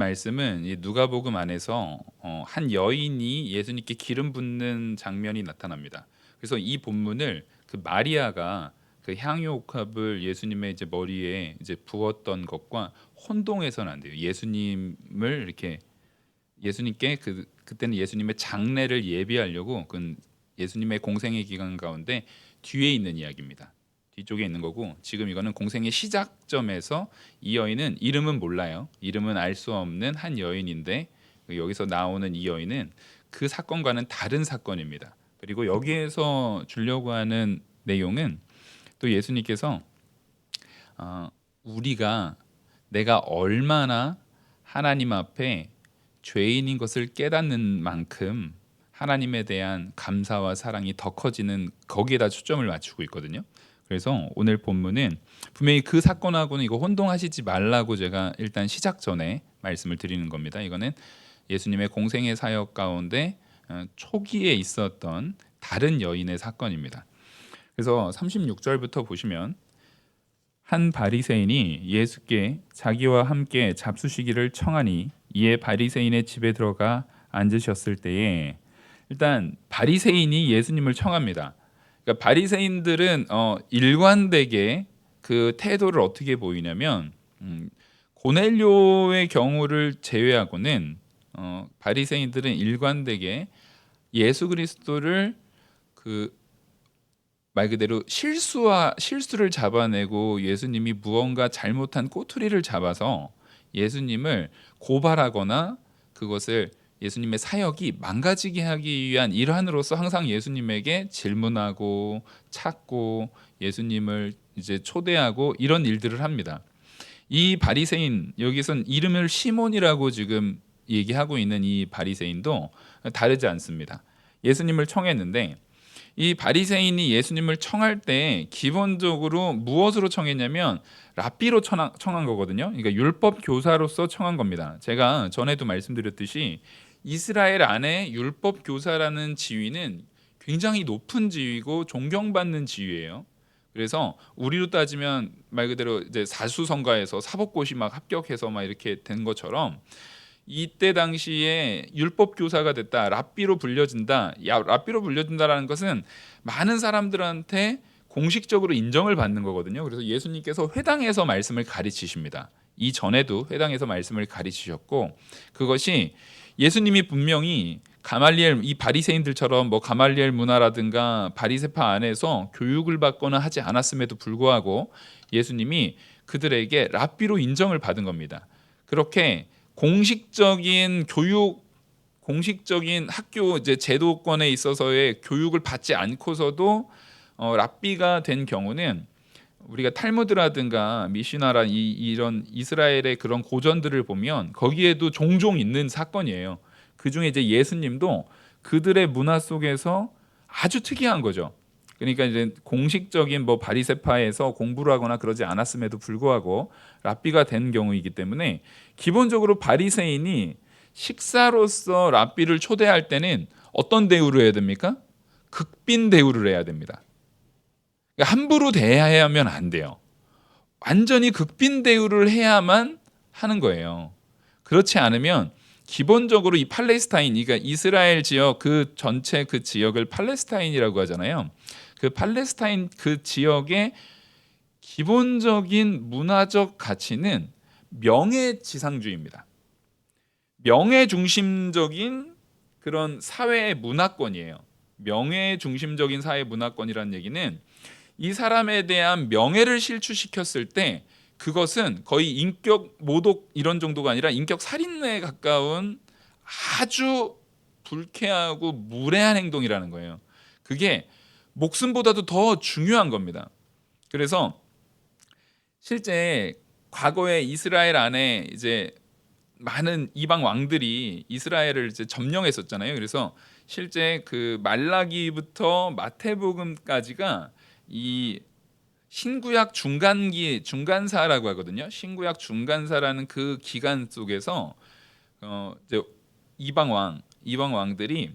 말씀은 이 누가복음 안에서 한 여인이 예수님께 기름 붓는 장면이 나타납니다. 그래서 이 본문을 그 마리아가 그 향유 옥합을 예수님의 이제 머리에 이제 부었던 것과 혼동해서는 안 돼요. 예수님을 이렇게 예수님께 그때는 예수님의 장례를 예비하려고 그 예수님의 공생의 기간 가운데 뒤에 있는 이야기입니다. 뒤쪽에 있는 거고, 지금 이거는 공생의 시작점에서 이 여인은 이름은 몰라요. 이름은 알 수 없는 한 여인인데, 여기서 나오는 이 여인은 그 사건과는 다른 사건입니다. 그리고 여기에서 주려고 하는 내용은 또 예수님께서 우리가 내가 얼마나 하나님 앞에 죄인인 것을 깨닫는 만큼 하나님에 대한 감사와 사랑이 더 커지는, 거기에다 초점을 맞추고 있거든요. 그래서 오늘 본문은 분명히 그 사건하고는 이거 혼동하시지 말라고 제가 일단 시작 전에 말씀을 드리는 겁니다. 이거는 예수님의 공생의 사역 가운데 초기에 있었던 다른 여인의 사건입니다. 그래서 36절부터 보시면, 한 바리새인이 예수께 자기와 함께 잡수시기를 청하니 이에 바리새인의 집에 들어가 앉으셨을 때에, 일단 바리새인이 예수님을 청합니다. 그러니까 바리새인들은 일관되게 그 태도를 어떻게 보이냐면, 고넬료의 경우를 제외하고는 바리새인들은 일관되게 예수 그리스도를 그 말 그대로 실수를 잡아내고 예수님이 무언가 잘못한 꼬투리를 잡아서 예수님을 고발하거나 그것을 예수님의 사역이 망가지게 하기 위한 일환으로서 항상 예수님에게 질문하고 찾고 예수님을 이제 초대하고 이런 일들을 합니다. 이 바리새인, 여기선 이름을 시몬이라고 지금 얘기하고 있는 이 바리새인도 다르지 않습니다. 예수님을 청했는데, 이 바리새인이 예수님을 청할 때 기본적으로 무엇으로 청했냐면 랍비로 청한 거거든요. 그러니까 율법 교사로서 청한 겁니다. 제가 전에도 말씀드렸듯이 이스라엘 안에 율법 교사라는 지위는 굉장히 높은 지위고 존경받는 지위예요. 그래서 우리로 따지면 말 그대로 이제 사수성가에서 사법고시 막 합격해서 막 이렇게 된 것처럼, 이때 당시에 율법 교사가 됐다, 랍비로 불려진다. 랍비로 불려진다라는 것은 많은 사람들한테 공식적으로 인정을 받는 거거든요. 그래서 예수님께서 회당에서 말씀을 가르치십니다. 이 전에도 회당에서 말씀을 가르치셨고, 그것이 예수님이 분명히 가말리엘, 이 바리새인들처럼 뭐 가말리엘 문화라든가 바리새파 안에서 교육을 받거나 하지 않았음에도 불구하고 예수님이 그들에게 랍비로 인정을 받은 겁니다. 그렇게 공식적인 교육, 공식적인 학교 이제 제도권에 있어서의 교육을 받지 않고서도 랍비가 된 경우는, 우리가 탈무드라든가 미시나라 이런 이스라엘의 그런 고전들을 보면 거기에도 종종 있는 사건이에요. 그 중에 이제 예수님도 그들의 문화 속에서 아주 특이한 거죠. 그러니까 이제 공식적인 뭐 바리새파에서 공부를 하거나 그러지 않았음에도 불구하고 랍비가 된 경우이기 때문에, 기본적으로 바리새인이 식사로서 랍비를 초대할 때는 어떤 대우를 해야 됩니까? 극빈 대우를 해야 됩니다. 그러니까 함부로 대하면 안 돼요. 완전히 극빈 대우를 해야만 하는 거예요. 그렇지 않으면 기본적으로 이 팔레스타인, 그러니까 이스라엘 지역 그 전체 그 지역을 팔레스타인이라고 하잖아요. 그 팔레스타인 그 지역의 기본적인 문화적 가치는 명예지상주의입니다. 명예 중심적인 그런 사회의 문화권이에요. 명예 중심적인 사회 문화권이라는 얘기는 이 사람에 대한 명예를 실추시켰을 때 그것은 거의 인격 모독 이런 정도가 아니라 인격 살인에 가까운 아주 불쾌하고 무례한 행동이라는 거예요. 그게 목숨보다도 더 중요한 겁니다. 그래서 실제 과거에 이스라엘 안에 이제 많은 이방 왕들이 이스라엘을 이제 점령했었잖아요. 그래서 실제 그 말라기부터 마태복음까지가 이 신구약 중간기, 중간사라고 하거든요. 신구약 중간사라는 그 기간 속에서 이제 이방 왕들이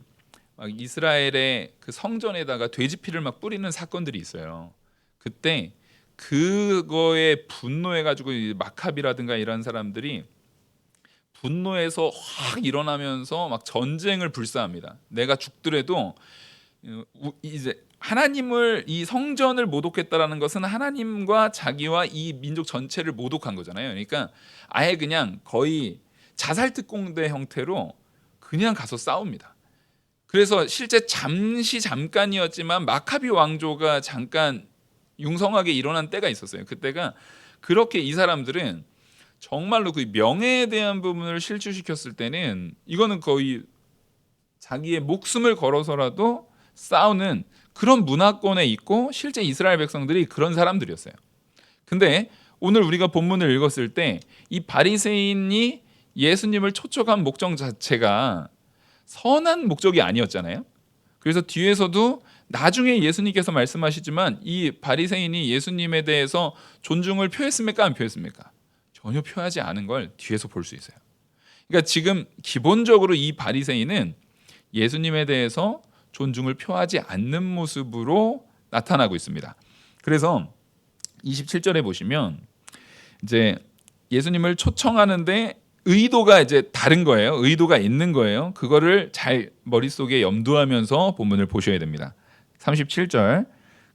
막 이스라엘의 그 성전에다가 돼지 피를 막 뿌리는 사건들이 있어요. 그때 그거에 분노해가지고 마카비라든가 이런 사람들이 분노해서 확 일어나면서 막 전쟁을 불사합니다. 내가 죽더라도 이제 하나님을, 이 성전을 모독했다라는 것은 하나님과 자기와 이 민족 전체를 모독한 거잖아요. 그러니까 아예 그냥 거의 자살 특공대 형태로 그냥 가서 싸웁니다. 그래서 실제 잠깐이었지만 마카비 왕조가 잠깐 융성하게 일어난 때가 있었어요. 그때가 그렇게 이 사람들은 정말로 그 명예에 대한 부분을 실추시켰을 때는 이거는 거의 자기의 목숨을 걸어서라도 싸우는 그런 문화권에 있고, 실제 이스라엘 백성들이 그런 사람들이었어요. 근데 오늘 우리가 본문을 읽었을 때 이 바리새인이 예수님을 초청한 목적 자체가 선한 목적이 아니었잖아요. 그래서 뒤에서도 나중에 예수님께서 말씀하시지만 이 바리새인이 예수님에 대해서 존중을 표했습니까? 안 표했습니까? 전혀 표하지 않은 걸 뒤에서 볼 수 있어요. 그러니까 지금 기본적으로 이 바리새인은 예수님에 대해서 존중을 표하지 않는 모습으로 나타나고 있습니다. 그래서 27절에 보시면 이제 예수님을 초청하는데 의도가 이제 다른 거예요. 의도가 있는 거예요. 그거를 잘 머릿속에 염두하면서 본문을 보셔야 됩니다. 37절,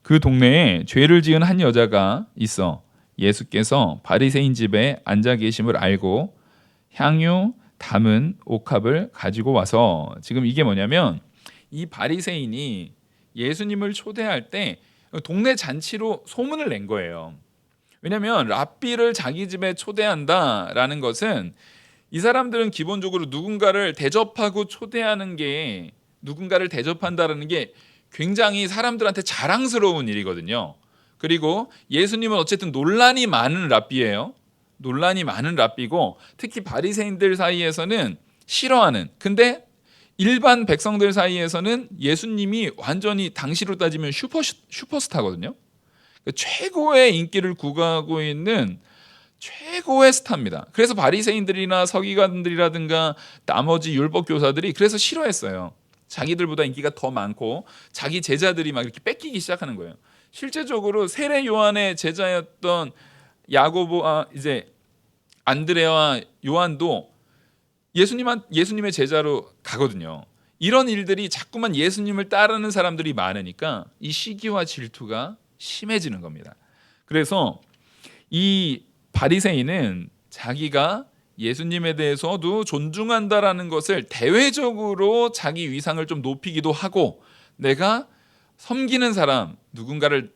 그 동네에 죄를 지은 한 여자가 있어 예수께서 바리새인 집에 앉아 계심을 알고 향유 담은 옥합을 가지고 와서, 지금 이게 뭐냐면 이 바리새인이 예수님을 초대할 때 동네 잔치로 소문을 낸 거예요. 왜냐하면 랍비를 자기 집에 초대한다라는 것은 이 사람들은 기본적으로 누군가를 대접하고 초대하는 게, 누군가를 대접한다라는 게 굉장히 사람들한테 자랑스러운 일이거든요. 그리고 예수님은 어쨌든 논란이 많은 랍비예요. 논란이 많은 랍비고, 특히 바리새인들 사이에서는 싫어하는, 근데 일반 백성들 사이에서는 예수님이 완전히 당시로 따지면 슈퍼스타거든요. 최고의 인기를 구가하고 있는 최고의 스타입니다. 그래서 바리새인들이나 서기관들이라든가 나머지 율법 교사들이 그래서 싫어했어요. 자기들보다 인기가 더 많고 자기 제자들이 막 이렇게 뺏기기 시작하는 거예요. 실제적으로 세례 요한의 제자였던 야고보와 이제 안드레와 요한도 예수님의 제자로 가거든요. 이런 일들이 자꾸만 예수님을 따르는 사람들이 많으니까 이 시기와 질투가 심해지는 겁니다. 그래서 이 바리새인은 자기가 예수님에 대해서도 존중한다라는 것을 대외적으로 자기 위상을 좀 높이기도 하고, 내가 섬기는 사람, 누군가를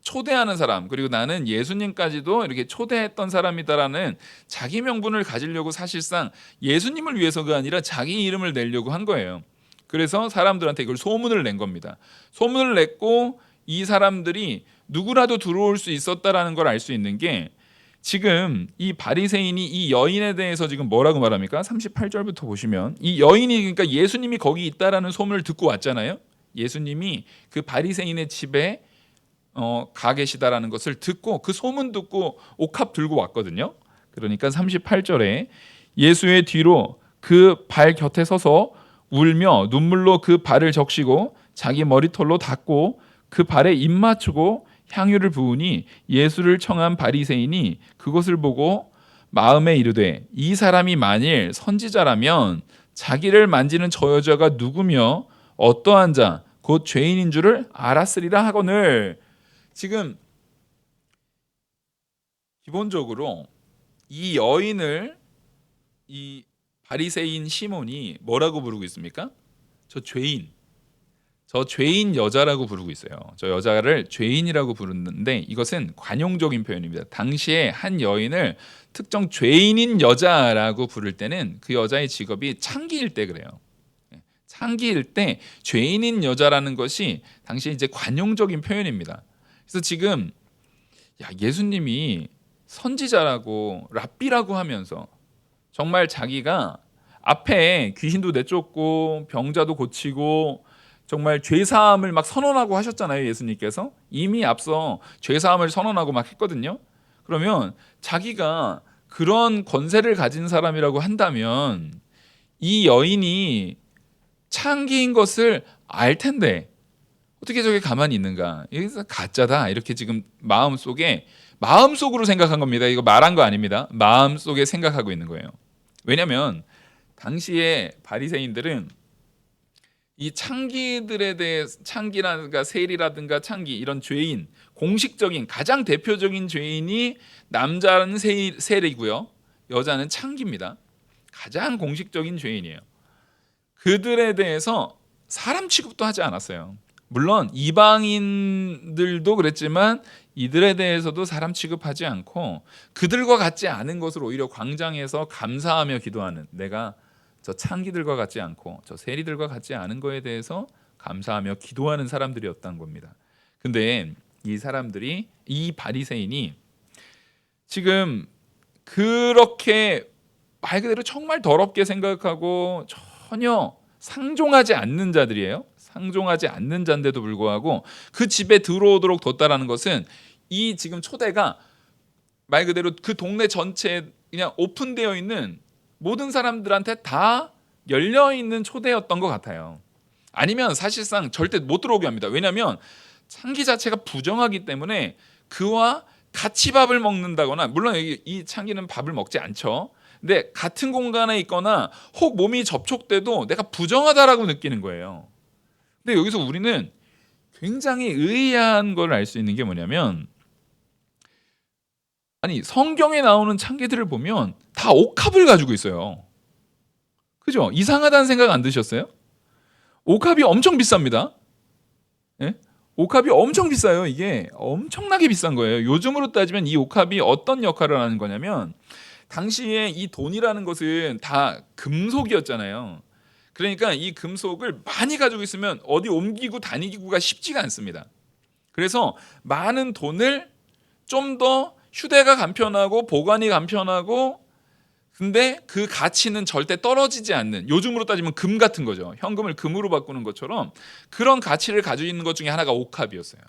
초대하는 사람, 그리고 나는 예수님까지도 이렇게 초대했던 사람이다라는 자기 명분을 가지려고 사실상 예수님을 위해서가 아니라 자기 이름을 내려고 한 거예요. 그래서 사람들한테 이걸 소문을 낸 겁니다. 소문을 냈고 이 사람들이 누구라도 들어올 수 있었다라는 걸 알 수 있는 게, 지금 이 바리새인이 이 여인에 대해서 지금 뭐라고 말합니까? 38절부터 보시면 이 여인이, 그러니까 예수님이 거기 있다라는 소문을 듣고 왔잖아요. 예수님이 그 바리새인의 집에 가 계시다라는 것을 듣고, 그 소문 듣고 옥합 들고 왔거든요. 그러니까 38절에 예수의 뒤로 그 발 곁에 서서 울며 눈물로 그 발을 적시고 자기 머리털로 닦고 그 발에 입 맞추고 향유를 부으니, 예수를 청한 바리새인이 그것을 보고 마음에 이르되 이 사람이 만일 선지자라면 자기를 만지는 저 여자가 누구며 어떠한 자 곧 죄인인 줄을 알았으리라 하거늘. 지금 기본적으로 이 여인을 이 바리새인 시몬이 뭐라고 부르고 있습니까? 저 죄인 여자라고 부르고 있어요. 저 여자를 죄인이라고 부르는데 이것은 관용적인 표현입니다. 당시에 한 여인을 특정 죄인인 여자라고 부를 때는 그 여자의 직업이 창기일 때 그래요. 창기일 때 죄인인 여자라는 것이 당시에 이제 관용적인 표현입니다. 그래서 지금 예수님이 선지자라고 랍비라고 하면서 정말 자기가 앞에 귀신도 내쫓고 병자도 고치고 정말 죄사함을 막 선언하고 하셨잖아요. 예수님께서 이미 앞서 죄사함을 선언하고 막 했거든요. 그러면 자기가 그런 권세를 가진 사람이라고 한다면 이 여인이 창기인 것을 알 텐데 어떻게 저게 가만히 있는가? 이게 가짜다 이렇게 지금 마음속으로 생각한 겁니다. 이거 말한 거 아닙니다. 마음속에 생각하고 있는 거예요. 왜냐하면 당시에 바리새인들은 이 창기들에 대해 창기라든가 세리라든가 창기 이런 죄인 공식적인 가장 대표적인 죄인이 남자는 세리고요, 여자는 창기입니다. 가장 공식적인 죄인이에요. 그들에 대해서 사람 취급도 하지 않았어요. 물론 이방인들도 그랬지만 이들에 대해서도 사람 취급하지 않고 그들과 같지 않은 것을 오히려 광장에서 감사하며 기도하는, 내가 저 창기들과 같지 않고 저 세리들과 같지 않은 거에 대해서 감사하며 기도하는 사람들이었던 겁니다. 근데 이 사람들이, 이 바리새인이 지금 그렇게 말 그대로 정말 더럽게 생각하고 전혀 상종하지 않는 자들이에요. 상종하지 않는 자인데도 불구하고 그 집에 들어오도록 뒀다라는 것은 이 지금 초대가 말 그대로 그 동네 전체에 그냥 오픈되어 있는 모든 사람들한테 다 열려 있는 초대였던 것 같아요. 아니면 사실상 절대 못 들어오게 합니다. 왜냐하면 창기 자체가 부정하기 때문에 그와 같이 밥을 먹는다거나, 물론 이 창기는 밥을 먹지 않죠. 근데 같은 공간에 있거나 혹 몸이 접촉돼도 내가 부정하다라고 느끼는 거예요. 근데 여기서 우리는 굉장히 의아한 걸 알 수 있는 게 뭐냐면, 아니 성경에 나오는 창기들을 보면 다 옥합을 가지고 있어요. 그죠? 이상하다는 생각 안 드셨어요? 옥합이 엄청 비쌉니다. 예? 옥합이 엄청 비싸요. 이게 엄청나게 비싼 거예요. 요즘으로 따지면 이 옥합이 어떤 역할을 하는 거냐면, 당시에 이 돈이라는 것은 다 금속이었잖아요. 그러니까 이 금속을 많이 가지고 있으면 어디 옮기고 다니기가 쉽지가 않습니다. 그래서 많은 돈을 좀 더 휴대가 간편하고 보관이 간편하고, 근데 그 가치는 절대 떨어지지 않는, 요즘으로 따지면 금 같은 거죠. 현금을 금으로 바꾸는 것처럼 그런 가치를 가지고 있는 것 중에 하나가 옥합이었어요.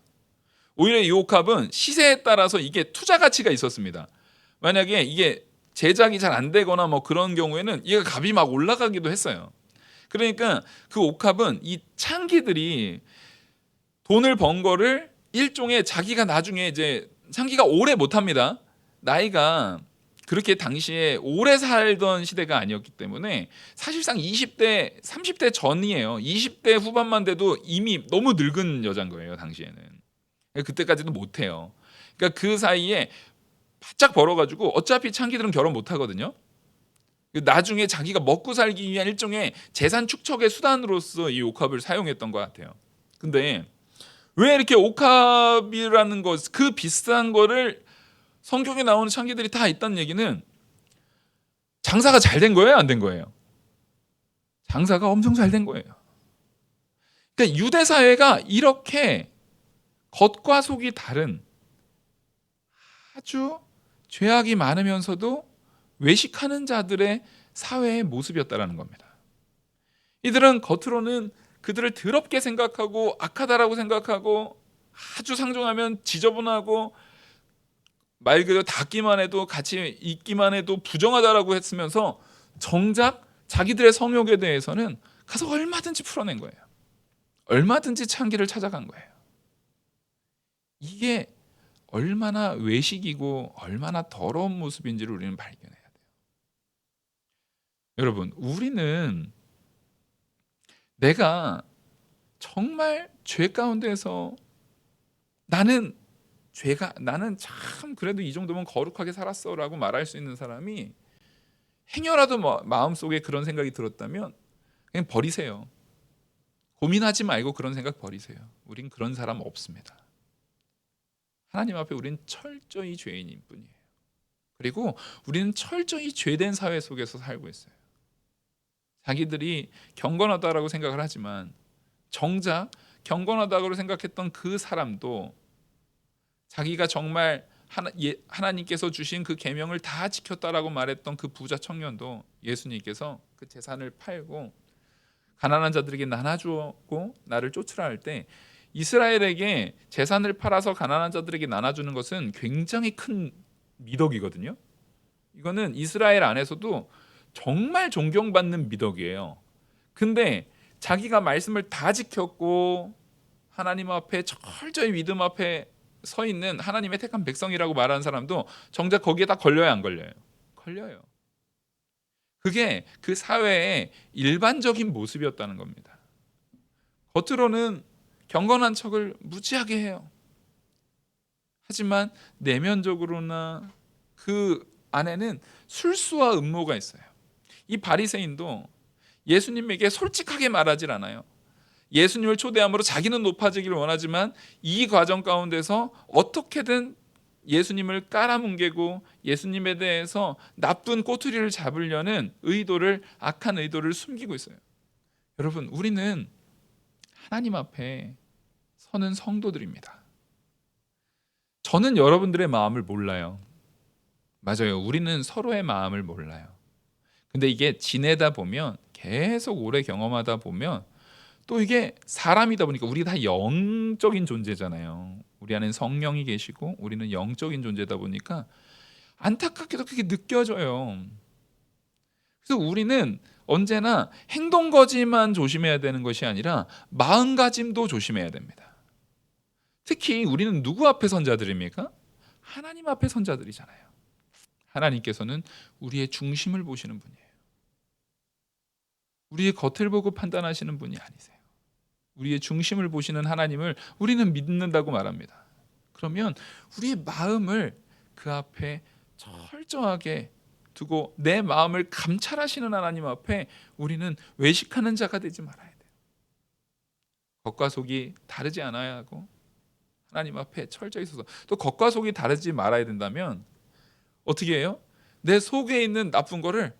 오히려 이 옥합은 시세에 따라서 이게 투자 가치가 있었습니다. 만약에 이게 제작이 잘 안 되거나 뭐 그런 경우에는 이게 값이 막 올라가기도 했어요. 그러니까 그 옥합은 이 창기들이 돈을 번 거를 일종의 자기가 나중에 이제, 창기가 오래 못 합니다. 나이가 그렇게 당시에 오래 살던 시대가 아니었기 때문에 사실상 20대, 30대 전이에요. 20대 후반만 돼도 이미 너무 늙은 여자인 거예요, 당시에는. 그때까지도 못 해요. 그러니까 그 사이에 바짝 벌어가지고, 어차피 창기들은 결혼 못 하거든요. 나중에 자기가 먹고 살기 위한 일종의 재산 축적의 수단으로서 이 옥합을 사용했던 것 같아요. 근데 왜 이렇게 옥합이라는 것, 그 비싼 거를 성경에 나오는 창기들이 다 있다는 얘기는 장사가 잘 된 거예요, 안 된 거예요? 장사가 엄청 잘 된 거예요. 그러니까 유대 사회가 이렇게 겉과 속이 다른 아주 죄악이 많으면서도 외식하는 자들의 사회의 모습이었다라는 겁니다. 이들은 겉으로는 그들을 더럽게 생각하고 악하다라고 생각하고 아주 상종하면 지저분하고 말 그대로 닿기만 해도, 같이 있기만 해도 부정하다라고 했으면서 정작 자기들의 성욕에 대해서는 가서 얼마든지 풀어낸 거예요. 얼마든지 창기를 찾아간 거예요. 이게 얼마나 외식이고 얼마나 더러운 모습인지를 우리는 발견해야 돼요. 여러분, 우리는 내가 정말 죄 가운데서 나는 참 그래도 이 정도면 거룩하게 살았어라고 말할 수 있는 사람이 행여라도 마음속에 그런 생각이 들었다면 그냥 버리세요. 고민하지 말고 그런 생각 버리세요. 우린 그런 사람 없습니다. 하나님 앞에 우린 철저히 죄인인 뿐이에요. 그리고 우리는 철저히 죄된 사회 속에서 살고 있어요. 자기들이 경건하다라고 생각을 하지만 정작 경건하다고 생각했던 그 사람도 자기가 정말 하나님께서 주신 그 계명을 다 지켰다라고 말했던 그 부자 청년도 예수님께서 그 재산을 팔고 가난한 자들에게 나눠주었고 나를 쫓으라 할 때, 이스라엘에게 재산을 팔아서 가난한 자들에게 나눠주는 것은 굉장히 큰 미덕이거든요. 이거는 이스라엘 안에서도 정말 존경받는 미덕이에요. 근데 자기가 말씀을 다 지켰고 하나님 앞에 철저히 믿음 앞에 서 있는 하나님의 택한 백성이라고 말하는 사람도 정작 거기에 다 걸려야 안 걸려요? 걸려요. 그게 그 사회의 일반적인 모습이었다는 겁니다. 겉으로는 경건한 척을 무지하게 해요. 하지만 내면적으로나 그 안에는 술수와 음모가 있어요. 이 바리새인도 예수님에게 솔직하게 말하질 않아요. 예수님을 초대함으로 자기는 높아지기를 원하지만 이 과정 가운데서 어떻게든 예수님을 깔아뭉개고 예수님에 대해서 나쁜 꼬투리를 잡으려는 의도를, 악한 의도를 숨기고 있어요. 여러분, 우리는 하나님 앞에 서는 성도들입니다. 저는 여러분들의 마음을 몰라요. 맞아요. 우리는 서로의 마음을 몰라요. 근데 이게 지내다 보면, 계속 오래 경험하다 보면 또 이게 사람이다 보니까, 우리 다 영적인 존재잖아요. 우리 안에 성령이 계시고 우리는 영적인 존재다 보니까 안타깝게도 그게 느껴져요. 그래서 우리는 언제나 행동거지만 조심해야 되는 것이 아니라 마음가짐도 조심해야 됩니다. 특히 우리는 누구 앞에 선 자들입니까? 하나님 앞에 선 자들이잖아요. 하나님께서는 우리의 중심을 보시는 분이에요. 우리의 겉을 보고 판단하시는 분이 아니세요. 우리의 중심을 보시는 하나님을 우리는 믿는다고 말합니다. 그러면 우리의 마음을 그 앞에 철저하게 두고 내 마음을 감찰하시는 하나님 앞에 우리는 외식하는 자가 되지 말아야 돼요. 겉과 속이 다르지 않아야 하고 하나님 앞에 철저히 서서, 또 겉과 속이 다르지 말아야 된다면 어떻게 해요? 내 속에 있는 나쁜 거를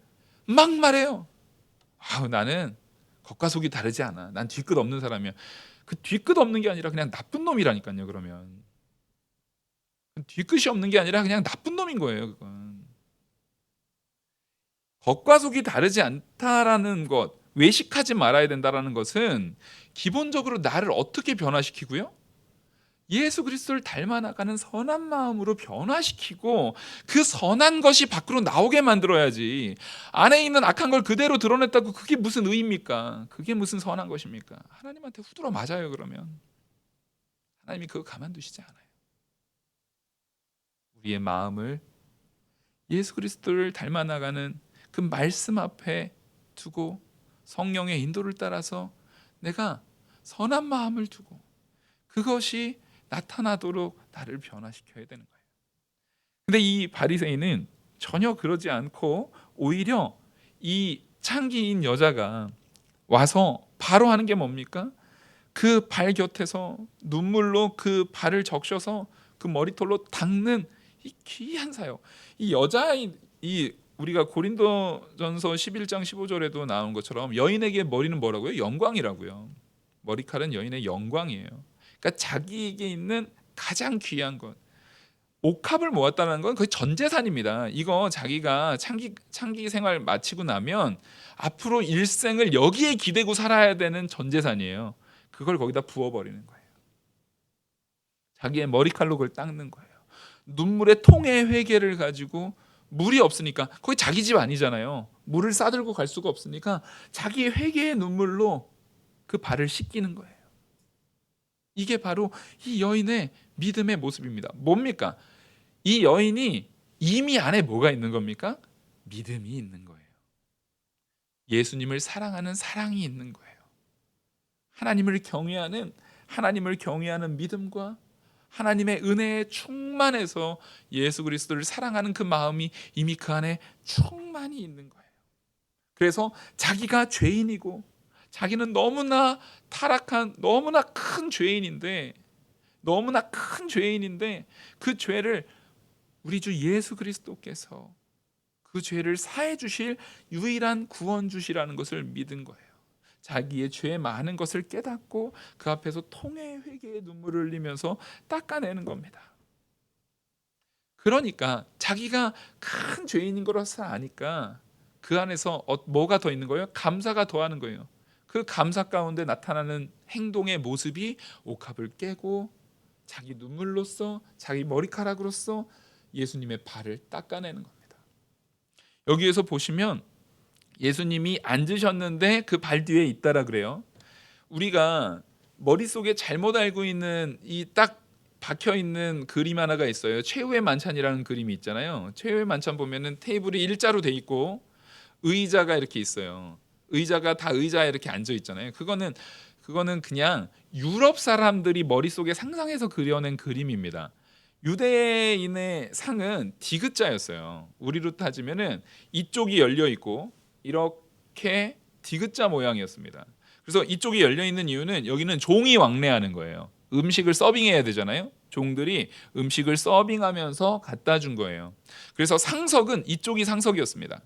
막 말해요. 나는 겉과 속이 다르지 않아. 난 뒤끝 없는 사람이야. 그 뒤끝 없는 게 아니라 그냥 나쁜 놈이라니까요. 그러면 뒤끝이 없는 게 아니라 그냥 나쁜 놈인 거예요. 그건 겉과 속이 다르지 않다라는 것, 외식하지 말아야 된다라는 것은 기본적으로 나를 어떻게 변화시키고요? 예수 그리스도를 닮아나가는 선한 마음으로 변화시키고 그 선한 것이 밖으로 나오게 만들어야지, 안에 있는 악한 걸 그대로 드러냈다고 그게 무슨 의입니까? 그게 무슨 선한 것입니까? 하나님한테 후드러 맞아요. 그러면 하나님이 그거 가만두시지 않아요. 우리의 마음을 예수 그리스도를 닮아나가는 그 말씀 앞에 두고 성령의 인도를 따라서 내가 선한 마음을 두고 그것이 나타나도록 나를 변화시켜야 되는 거예요. 근데 이 바리새인은 전혀 그러지 않고 오히려 이 창기인 여자가 와서 바로 하는 게 뭡니까? 그 발 곁에서 눈물로 그 발을 적셔서 그 머리털로 닦는 이 귀한 사역. 이 여자인, 이 우리가 고린도전서 11장 15절에도 나온 것처럼 여인에게 머리는 뭐라고요? 영광이라고요. 머리칼은 여인의 영광이에요. 그러니까 자기에게 있는 가장 귀한 것, 옥합을 모았다는 건 거의 전 재산입니다. 이거 자기가 창기 생활 마치고 나면 앞으로 일생을 여기에 기대고 살아야 되는 전 재산이에요. 그걸 거기다 부어버리는 거예요. 자기의 머리칼로 그걸 닦는 거예요. 눈물의 통의 회개를 가지고, 물이 없으니까, 거기 자기 집 아니잖아요. 물을 싸들고 갈 수가 없으니까 자기의 회개의 눈물로 그 발을 씻기는 거예요. 이게 바로 이 여인의 믿음의 모습입니다. 뭡니까? 이 여인이 이미 안에 뭐가 있는 겁니까? 믿음이 있는 거예요. 예수님을 사랑하는 사랑이 있는 거예요. 하나님을 경외하는 믿음과 하나님의 은혜에 충만해서 예수 그리스도를 사랑하는 그 마음이 이미 그 안에 충만히 있는 거예요. 그래서 자기가 죄인이고 자기는 너무나 타락한, 너무나 큰 죄인인데 그 죄를 우리 주 예수 그리스도께서 그 죄를 사해 주실 유일한 구원 주시라는 것을 믿은 거예요. 자기의 죄 많은 것을 깨닫고 그 앞에서 통의 회개의 눈물을 흘리면서 닦아내는 겁니다. 그러니까 자기가 큰 죄인인 것을 아니까 그 안에서 뭐가 더 있는 거예요? 감사가 더하는 거예요. 그 감사 가운데 나타나는 행동의 모습이 옥합을 깨고 자기 눈물로써, 자기 머리카락으로써 예수님의 발을 닦아내는 겁니다. 여기에서 보시면 예수님이 앉으셨는데 그 발 뒤에 있다라 그래요. 우리가 머릿속에 잘못 알고 있는 이 딱 박혀 있는 그림 하나가 있어요. 최후의 만찬이라는 그림이 있잖아요. 최후의 만찬 보면은 테이블이 일자로 돼 있고 의자가 이렇게 있어요. 의자가 다 의자에 이렇게 앉아 있잖아요. 그거는 그냥 유럽 사람들이 머릿속에 상상해서 그려낸 그림입니다. 유대인의 상은 디귿자였어요. 우리로 따지면은 이쪽이 열려 있고 이렇게 디귿자 모양이었습니다. 그래서 이쪽이 열려 있는 이유는 여기는 종이 왕래하는 거예요. 음식을 서빙해야 되잖아요. 종들이 음식을 서빙하면서 갖다 준 거예요. 그래서 상석은 이쪽이 상석이었습니다.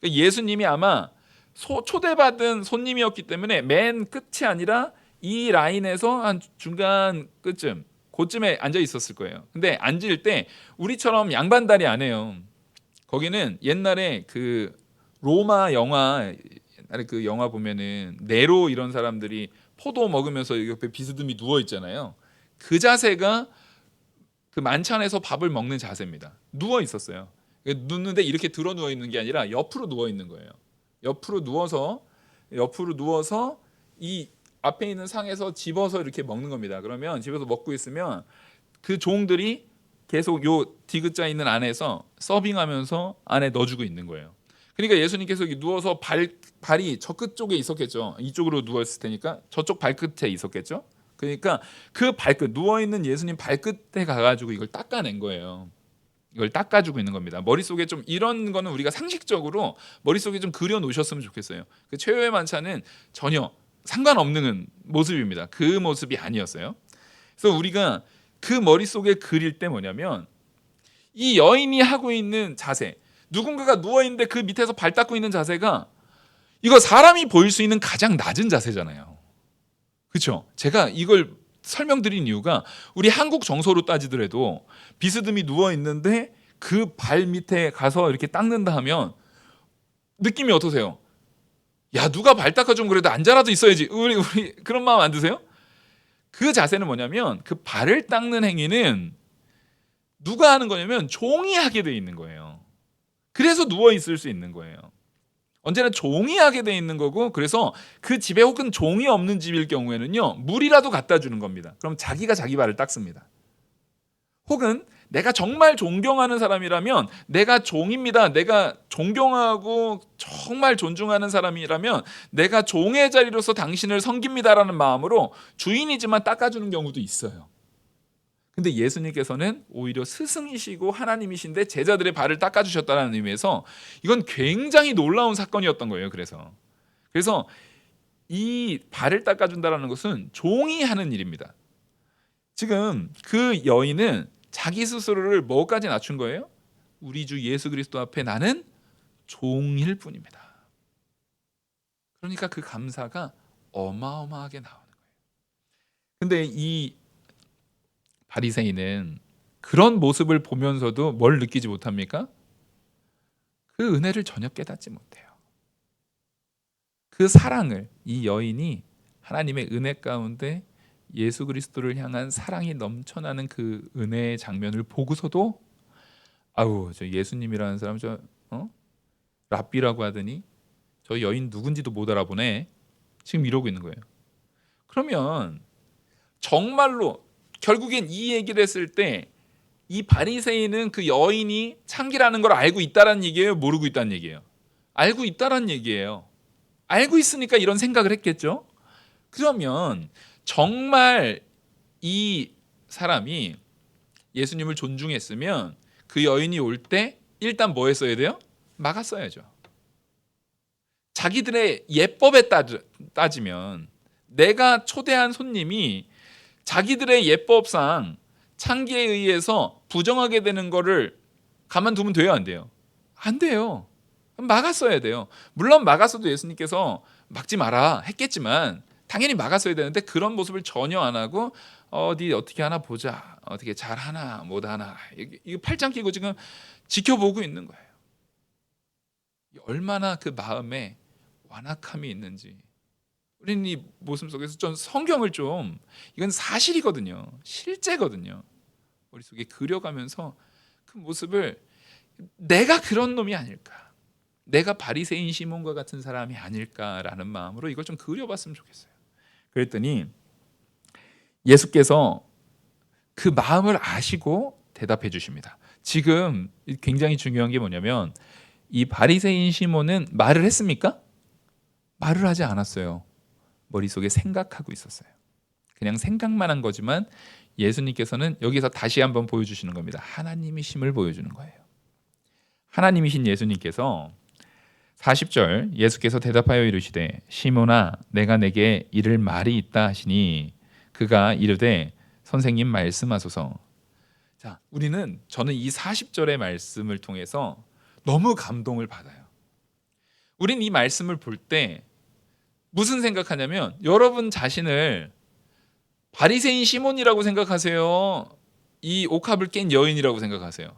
그러니까 예수님이 아마 초대받은 손님이었기 때문에 맨 끝이 아니라 이 라인에서 한 중간 끝쯤 그쯤에 앉아 있었을 거예요. 근데 앉을 때 우리처럼 양반다리 안 해요. 거기는 옛날에 그 로마 영화, 옛날에 그 영화 보면은 네로 이런 사람들이 포도 먹으면서 옆에 비스듬히 누워 있잖아요. 그 자세가 그 만찬에서 밥을 먹는 자세입니다. 누워 있었어요. 눕는데 이렇게 들어 누워 있는 게 아니라 옆으로 누워 있는 거예요. 옆으로 누워서 이 앞에 있는 상에서 집어서 이렇게 먹는 겁니다. 그러면 집에서 먹고 있으면 그 종들이 계속 요 디귿자 있는 안에서 서빙하면서 안에 넣어주고 있는 거예요. 그러니까 예수님께서 누워서 발이 저 끝쪽에 있었겠죠. 이쪽으로 누웠을 테니까 저쪽 발끝에 있었겠죠. 그러니까 그 발끝, 누워 있는 예수님 발끝에 가가지고 이걸 닦아낸 거예요. 이걸 닦아주고 있는 겁니다. 머릿속에 좀 이런 거는 우리가 상식적으로 머릿속에 좀 그려 놓으셨으면 좋겠어요. 그 최후의 만찬은 전혀 상관없는 모습입니다. 그 모습이 아니었어요. 그래서 우리가 그 머릿속에 그릴 때 뭐냐면 이 여인이 하고 있는 자세, 누군가가 누워있는데 그 밑에서 발 닦고 있는 자세가 이거 사람이 보일 수 있는 가장 낮은 자세잖아요. 그렇죠? 제가 이걸 설명드린 이유가 우리 한국 정서로 따지더라도 비스듬히 누워있는데 그 발 밑에 가서 이렇게 닦는다 하면 느낌이 어떠세요? 야, 누가 발 닦아주면 그래도 앉아라도 있어야지. 우리 그런 마음 안 드세요? 그 자세는 뭐냐면 그 발을 닦는 행위는 누가 하는 거냐면 종이 하게 돼 있는 거예요. 그래서 누워 있을 수 있는 거예요. 언제나 종이 하게 돼 있는 거고, 그래서 그 집에 혹은 종이 없는 집일 경우에는요, 물이라도 갖다 주는 겁니다. 그럼 자기가 자기 발을 닦습니다. 혹은 내가 정말 존경하는 사람이라면, 내가 종입니다, 내가 존경하고 정말 존중하는 사람이라면 내가 종의 자리로서 당신을 섬깁니다라는 마음으로 주인이지만 닦아주는 경우도 있어요. 근데 예수님께서는 오히려 스승이시고 하나님이신데 제자들의 발을 닦아주셨다는 의미에서 이건 굉장히 놀라운 사건이었던 거예요. 그래서 이 발을 닦아준다는 것은 종이 하는 일입니다. 지금 그 여인은 자기 스스로를 뭐까지 낮춘 거예요? 우리 주 예수 그리스도 앞에 나는 종일 뿐입니다. 그러니까 그 감사가 어마어마하게 나오는 거예요. 근데 이 바리새인은 그런 모습을 보면서도 뭘 느끼지 못합니까? 그 은혜를 전혀 깨닫지 못해요. 그 사랑을, 이 여인이 하나님의 은혜 가운데 예수 그리스도를 향한 사랑이 넘쳐나는 그 은혜의 장면을 보고서도 아우, 저 예수님이라는 사람 랍비라고 하더니 저 여인 누군지도 못 알아보네. 지금 이러고 있는 거예요. 그러면 정말로 결국엔 이 얘기를 했을 때 이 바리새인은 그 여인이 창기라는 걸 알고 있다는 얘기예요? 모르고 있다는 얘기예요? 알고 있다는 얘기예요. 알고 있으니까 이런 생각을 했겠죠? 그러면 정말 이 사람이 예수님을 존중했으면 그 여인이 올 때 일단 뭐 했어야 돼요? 막았어야죠. 자기들의 예법에 따지면 내가 초대한 손님이 자기들의 예법상 창기에 의해서 부정하게 되는 거를 가만두면 돼요, 안 돼요? 안 돼요. 막았어야 돼요. 물론 막았어도 예수님께서 막지 마라 했겠지만 당연히 막았어야 되는데 그런 모습을 전혀 안 하고 어디 어떻게 하나 보자, 어떻게 잘하나 못하나, 이거 팔짱 끼고 지금 지켜보고 있는 거예요. 얼마나 그 마음에 완악함이 있는지 우리는 이 모습 속에서 좀 성경을 좀, 이건 사실이거든요, 실제거든요, 머릿속에 그려가면서 그 모습을 내가 그런 놈이 아닐까, 내가 바리새인 시몬과 같은 사람이 아닐까라는 마음으로 이걸 좀 그려봤으면 좋겠어요. 그랬더니 예수께서 그 마음을 아시고 대답해 주십니다. 지금 굉장히 중요한 게 뭐냐면 이 바리새인 시몬은 말을 했습니까? 말을 하지 않았어요. 머릿속에 생각하고 있었어요. 그냥 생각만 한 거지만 예수님께서는 여기서 다시 한번 보여주시는 겁니다. 하나님이심을 보여주는 거예요. 하나님이신 예수님께서 40절 예수께서 대답하여 이르시되 시몬아 내가 내게 이를 말이 있다 하시니 그가 이르되 선생님 말씀하소서. 자, 저는 이 40절의 말씀을 통해서 너무 감동을 받아요. 우린 이 말씀을 볼 때 무슨 생각하냐면 여러분 자신을 바리새인 시몬이라고 생각하세요? 이 옥합을 깬 여인이라고 생각하세요?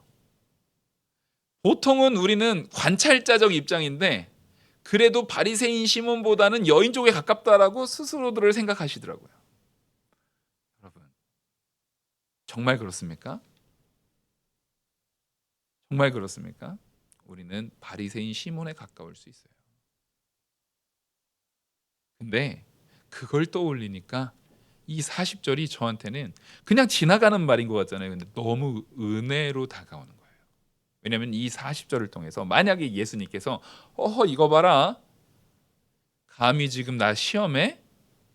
보통은 우리는 관찰자적 입장인데 그래도 바리새인 시몬보다는 여인 쪽에 가깝다라고 스스로들을 생각하시더라고요. 여러분, 정말 그렇습니까? 정말 그렇습니까? 우리는 바리새인 시몬에 가까울 수 있어요. 근데 그걸 떠올리니까 이 40절이 저한테는 그냥 지나가는 말인 것 같잖아요. 근데 너무 은혜로 다가오는 거예요. 왜냐하면 이 40절을 통해서 만약에 예수님께서 이거 봐라, 감히 지금 나 시험에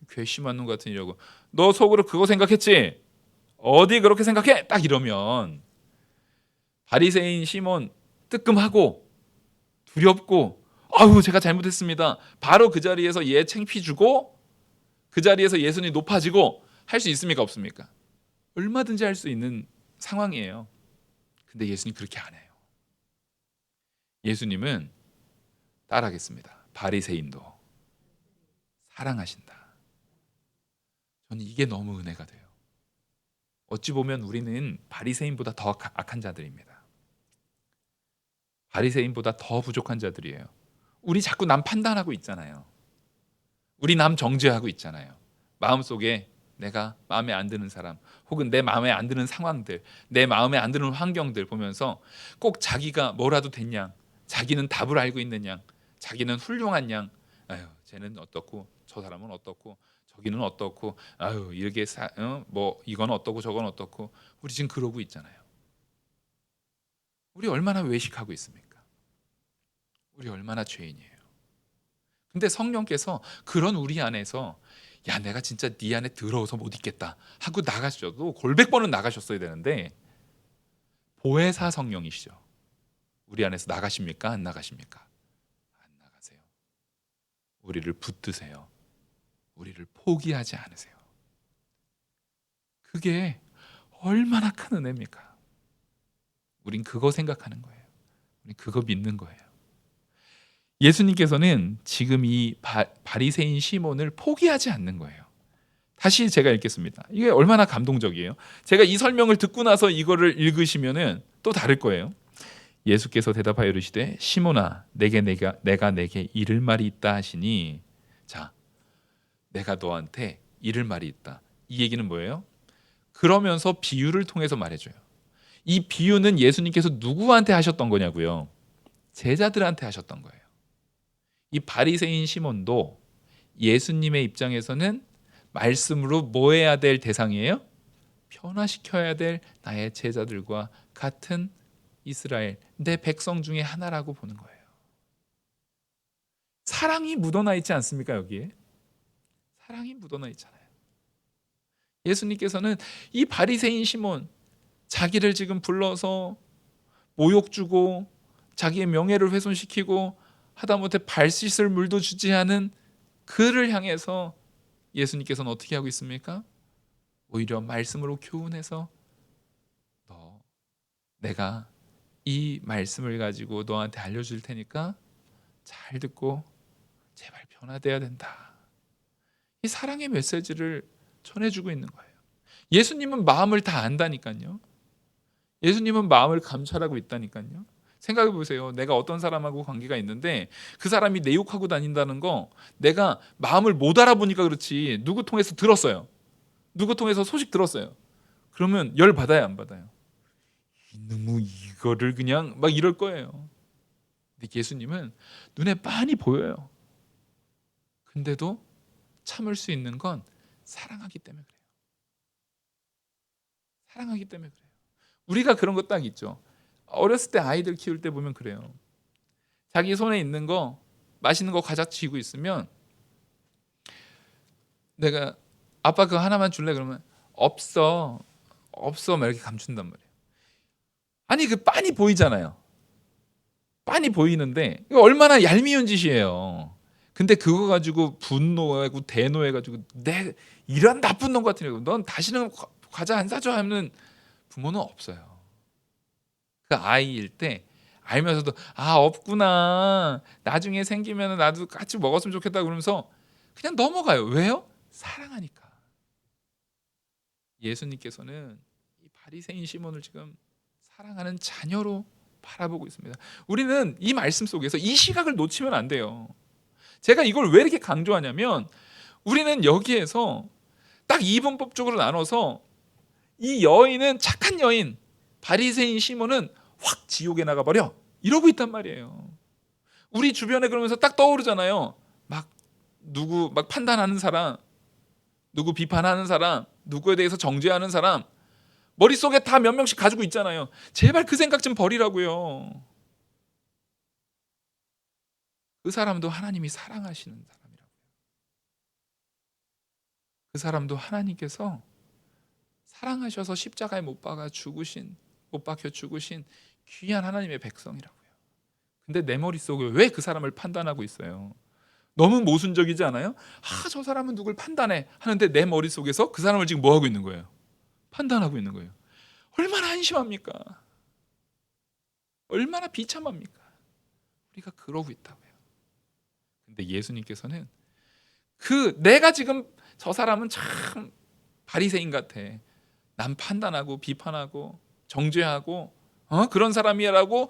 괘씸한 놈 같은 이라고 너 속으로 그거 생각했지? 어디 그렇게 생각해? 딱 이러면 바리새인 시몬 뜨끔하고 두렵고 아유 제가 잘못했습니다. 바로 그 자리에서 얘 창피 주고 그 자리에서 예수님이 높아지고 할 수 있습니까? 없습니까? 얼마든지 할 수 있는 상황이에요. 근데 예수님 그렇게 안 해요. 예수님은 따라하겠습니다. 바리새인도 사랑하신다. 저는 이게 너무 은혜가 돼요. 어찌 보면 우리는 바리새인보다 더 악한 자들입니다. 바리새인보다 더 부족한 자들이에요. 우리 자꾸 남 판단하고 있잖아요. 우리 남 정죄하고 있잖아요. 마음속에 내가 마음에 안 드는 사람 혹은 내 마음에 안 드는 상황들, 내 마음에 안 드는 환경들 보면서 꼭 자기가 뭐라도 됐냐, 자기는 답을 알고 있는 양, 자기는 훌륭한 양, 아유 쟤는 어떻고 저 사람은 어떻고 저기는 어떻고 아유 이렇게 뭐 이건 어떻고 저건 어떻고 우리 지금 그러고 있잖아요. 우리 얼마나 외식하고 있습니까? 우리 얼마나 죄인이에요. 근데 성령께서 그런 우리 안에서 야 내가 진짜 네 안에 들어와서 못 있겠다 하고 나가셔도 골백 번은 나가셨어야 되는데 보혜사 성령이시죠. 우리 안에서 나가십니까? 안 나가십니까? 안 나가세요. 우리를 붙드세요. 우리를 포기하지 않으세요. 그게 얼마나 큰 은혜입니까? 우린 그거 생각하는 거예요. 우린 그거 믿는 거예요. 예수님께서는 지금 이 바리새인 시몬을 포기하지 않는 거예요. 다시 제가 읽겠습니다. 이게 얼마나 감동적이에요. 제가 이 설명을 듣고 나서 이거를 읽으시면은 또 다를 거예요. 예수께서 대답하여 이르시되 시몬아 내가 내게 이를 말이 있다 하시니 자 내가 너한테 이를 말이 있다. 이 얘기는 뭐예요? 그러면서 비유를 통해서 말해줘요. 이 비유는 예수님께서 누구한테 하셨던 거냐고요? 제자들한테 하셨던 거예요. 이 바리새인 시몬도 예수님의 입장에서는 말씀으로 뭐 해야 될 대상이에요? 변화시켜야 될 나의 제자들과 같은 이스라엘, 내 백성 중에 하나라고 보는 거예요. 사랑이 묻어나 있지 않습니까? 여기에 사랑이 묻어나 있잖아요. 예수님께서는 이 바리새인 시몬 자기를 지금 불러서 모욕 주고 자기의 명예를 훼손시키고 하다못해 발 씻을 물도 주지 않은 그를 향해서 예수님께서는 어떻게 하고 있습니까? 오히려 말씀으로 교훈해서 내가 이 말씀을 가지고 너한테 알려줄 테니까 잘 듣고 제발 변화돼야 된다. 이 사랑의 메시지를 전해주고 있는 거예요. 예수님은 마음을 다 안다니까요. 예수님은 마음을 감찰하고 있다니까요. 생각해 보세요. 내가 어떤 사람하고 관계가 있는데 그 사람이 내 욕하고 다닌다는 거 내가 마음을 못 알아보니까 그렇지 누구 통해서 들었어요. 누구 통해서 소식 들었어요. 그러면 열 받아요, 안 받아요? 이놈의 이거를 그냥 막 이럴 거예요. 근데 예수님은 눈에 빤히 보여요. 근데도 참을 수 있는 건 사랑하기 때문에 그래요. 사랑하기 때문에 그래요. 우리가 그런 거 딱 있죠. 어렸을 때 아이들 키울 때 보면 그래요. 자기 손에 있는 거 맛있는 거 과자 쥐고 있으면 내가 아빠 그거 하나만 줄래? 그러면 없어 막 이렇게 감춘단 말이에요. 아니 그 빤히 보이잖아요. 빤히 보이는데 이거 얼마나 얄미운 짓이에요. 근데 그거 가지고 분노하고 대노해가지고 내 이런 나쁜 놈 같은 애, 넌 다시는 과자 안 사줘 하면 부모는 없어요. 그 아이일 때 알면서도 없구나, 나중에 생기면 나도 같이 먹었으면 좋겠다 그러면서 그냥 넘어가요. 왜요? 사랑하니까. 예수님께서는 이 바리새인 시몬을 지금 사랑하는 자녀로 바라보고 있습니다. 우리는 이 말씀 속에서 이 시각을 놓치면 안 돼요. 제가 이걸 왜 이렇게 강조하냐면 우리는 여기에서 딱 이분법적으로 나눠서 이 여인은 착한 여인, 바리새인 시몬은 확 지옥에 나가버려 이러고 있단 말이에요. 우리 주변에 그러면서 딱 떠오르잖아요. 막 누구 막 판단하는 사람, 누구 비판하는 사람, 누구에 대해서 정죄하는 사람 머릿속에 다 몇 명씩 가지고 있잖아요. 제발 그 생각 좀 버리라고요. 그 사람도 하나님이 사랑하시는 사람이라고요. 그 사람도 하나님께서 사랑하셔서 십자가에 못 박혀 죽으신 귀한 하나님의 백성이라고요. 근데 내 머릿속에 왜 그 사람을 판단하고 있어요? 너무 모순적이지 않아요? 저 사람은 누굴 판단해 하는데 내 머릿속에서 그 사람을 지금 뭐 하고 있는 거예요? 판단하고 있는 거예요. 얼마나 한심합니까? 얼마나 비참합니까? 우리가 그러고 있다고요. 근데 예수님께서는 내가 지금 저 사람은 참 바리새인 같아, 남 판단하고 비판하고 정죄하고 그런 사람이라고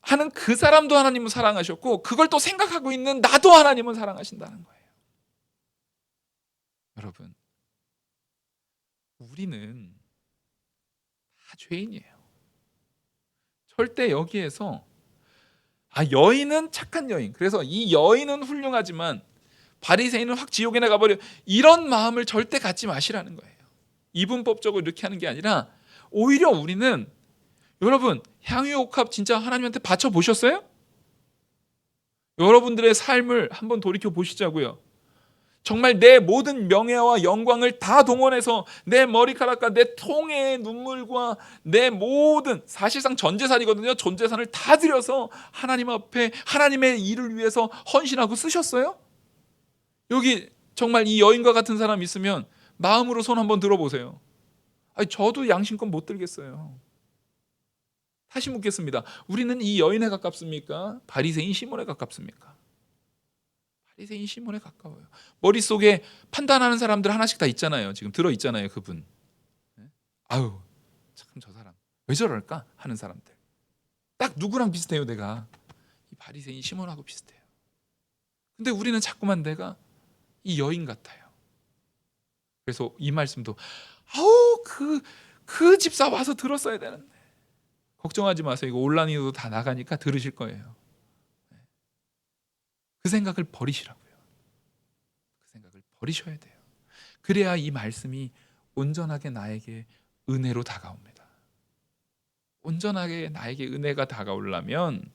하는 그 사람도 하나님은 사랑하셨고 그걸 또 생각하고 있는 나도 하나님은 사랑하신다는 거예요. 여러분, 우리는 다 죄인이에요. 절대 여기에서 여인은 착한 여인, 그래서 이 여인은 훌륭하지만 바리새인은 확 지옥에 나가버려, 이런 마음을 절대 갖지 마시라는 거예요. 이분법적으로 이렇게 하는 게 아니라 오히려 우리는, 여러분 향유옥합 진짜 하나님한테 바쳐 보셨어요? 여러분들의 삶을 한번 돌이켜 보시자고요. 정말 내 모든 명예와 영광을 다 동원해서 내 머리카락과 내 통의 눈물과 내 모든, 사실상 전 재산이거든요. 전 재산을 다 들여서 하나님 앞에 하나님의 일을 위해서 헌신하고 쓰셨어요? 여기 정말 이 여인과 같은 사람 있으면 마음으로 손 한번 들어보세요. 저도 양심껏 못 들겠어요. 다시 묻겠습니다. 우리는 이 여인에 가깝습니까? 바리새인 시몬에 가깝습니까? 바리새인 시몬에 가까워요. 머릿속에 판단하는 사람들 하나씩 다 있잖아요. 지금 들어있잖아요. 그분. 참 저 사람 왜 저럴까 하는 사람들. 딱 누구랑 비슷해요? 내가 이 바리새인 시몬하고 비슷해요. 근데 우리는 자꾸만 내가 이 여인 같아요. 그래서 이 말씀도 그 집사 와서 들었어야 되는데, 걱정하지 마세요. 이거 온라인으로 다 나가니까 들으실 거예요. 그 생각을 버리시라고요. 그 생각을 버리셔야 돼요. 그래야 이 말씀이 온전하게 나에게 은혜로 다가옵니다. 온전하게 나에게 은혜가 다가오려면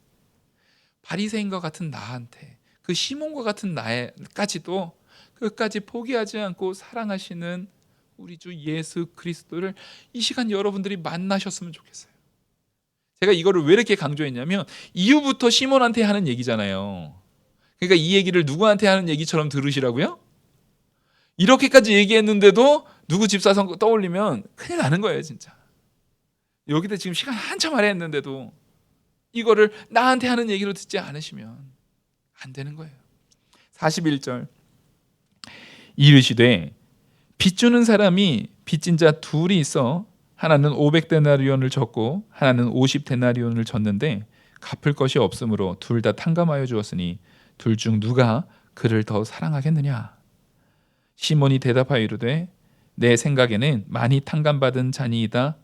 바리새인과 같은 나한테, 그 시몬과 같은 나까지도 끝까지 포기하지 않고 사랑하시는 우리 주 예수 그리스도를 이 시간 여러분들이 만나셨으면 좋겠어요. 제가 이거를 왜 이렇게 강조했냐면 이후부터 시몬한테 하는 얘기잖아요. 그러니까 이 얘기를 누구한테 하는 얘기처럼 들으시라고요? 이렇게까지 얘기했는데도 누구 집사성 떠올리면 큰일 나는 거예요, 진짜. 여기다 지금 시간 한참 아래 했는데도 이거를 나한테 하는 얘기로 듣지 않으시면 안 되는 거예요. 41절 이르시되 빚 주는 사람이 빚진 자 둘이 있어 하나는 500데나리온을 졌고 하나는 50데나리온을 졌는데 갚을 것이 없으므로 둘 다 탕감하여 주었으니 둘 중 누가 그를 더 사랑하겠느냐? 시몬이 대답하여 이르되 내 생각에는 많이 탕감받은 자니이다.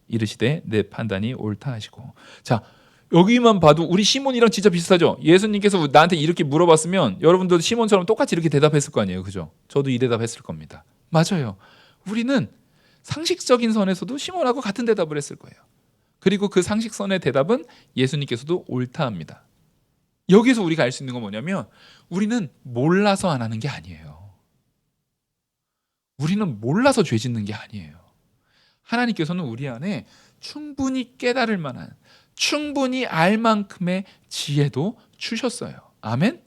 이르시되 내 판단이 옳다 하시고. 자, 여기만 봐도 우리 시몬이랑 진짜 비슷하죠? 예수님께서 나한테 이렇게 물어봤으면 여러분도 시몬처럼 똑같이 이렇게 대답했을 거 아니에요, 그죠? 저도 이 대답했을 겁니다. 맞아요. 우리는 상식적인 선에서도 시몬하고 같은 대답을 했을 거예요. 그리고 그 상식선의 대답은 예수님께서도 옳다 합니다. 여기서 우리가 알 수 있는 건 뭐냐면 우리는 몰라서 안 하는 게 아니에요. 우리는 몰라서 죄 짓는 게 아니에요. 하나님께서는 우리 안에 충분히 깨달을 만한, 충분히 알 만큼의 지혜도 주셨어요. 아멘?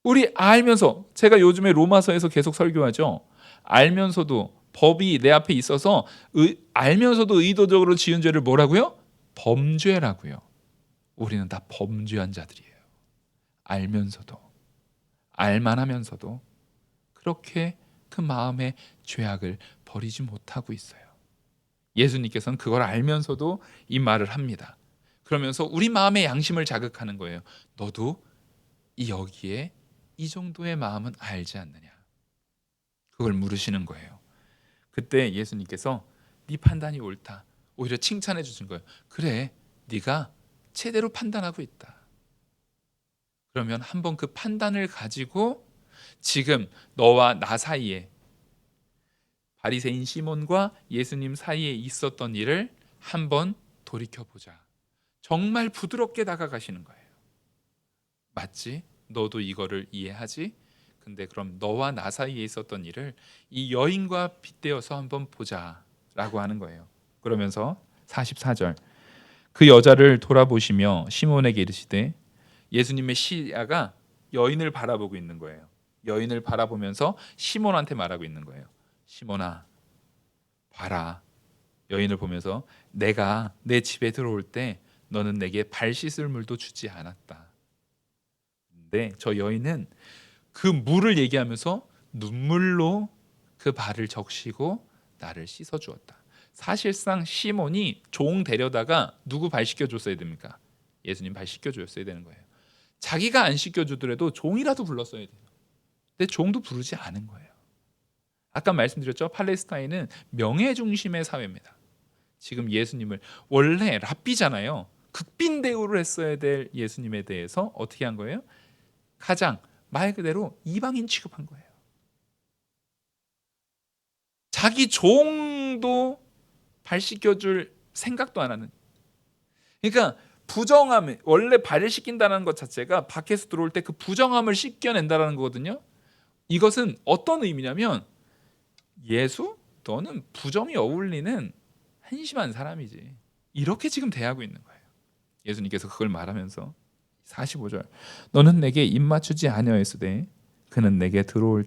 우리 알면서, 제가 요즘에 로마서에서 계속 설교하죠. 알면서도, 법이 내 앞에 있어서 알면서도 의도적으로 지은 죄를 뭐라고요? 범죄라고요. 우리는 다 범죄한 자들이에요. 알면서도, 알만하면서도 그렇게 그 마음의 죄악을 버리지 못하고 있어요. 예수님께서는 그걸 알면서도 이 말을 합니다. 그러면서 우리 마음의 양심을 자극하는 거예요. 너도 여기에 이 정도의 마음은 알지 않느냐. 그걸 물으시는 거예요. 그때 예수님께서 네 판단이 옳다. 오히려 칭찬해 주신 거예요. 그래, 네가 제대로 판단하고 있다. 그러면 한번 그 판단을 가지고 지금 너와 나 사이에, 바리새인 시몬과 예수님 사이에 있었던 일을 한번 돌이켜보자. 정말 부드럽게 다가가시는 거예요. 맞지? 너도 이거를 이해하지? 근데 그럼 너와 나 사이에 있었던 일을 이 여인과 빗대어서 한번 보자 라고 하는 거예요. 그러면서 44절, 그 여자를 돌아보시며 시몬에게 이르시되, 예수님의 시야가 여인을 바라보고 있는 거예요. 여인을 바라보면서 시몬한테 말하고 있는 거예요. 시몬아, 봐라. 여인을 보면서 내가 내 집에 들어올 때 너는 내게 발 씻을 물도 주지 않았다. 근데 저 여인은 그 물을 얘기하면서 눈물로 그 발을 적시고 나를 씻어 주었다. 사실상 시몬이 종 데려다가 누구 발 씻겨 줬어야 됩니까? 예수님 발 씻겨 줬어야 되는 거예요. 자기가 안 씻겨 주더라도 종이라도 불렀어야 돼요. 근데 종도 부르지 않은 거예요. 아까 말씀드렸죠? 팔레스타인은 명예 중심의 사회입니다. 지금 예수님을, 원래 랍비잖아요. 극빈 대우를 했어야 될 예수님에 대해서 어떻게 한 거예요? 가장 말 그대로 이방인 취급한 거예요. 자기 종도 발 씻겨줄 생각도 안 하는. 그러니까 부정함, 원래 발을 씻긴다는 것 자체가 밖에서 들어올 때 그 부정함을 씻겨낸다는 거거든요. 이것은 어떤 의미냐면, 예수? 너는 부정이 어울리는 한심한 사람이지. 이렇게 지금 대하고 있는 거예요. 예수님께서 그걸 말하면서 45절, 너는 내게 입 맞추지 아니하였으되 그는 내게 들어올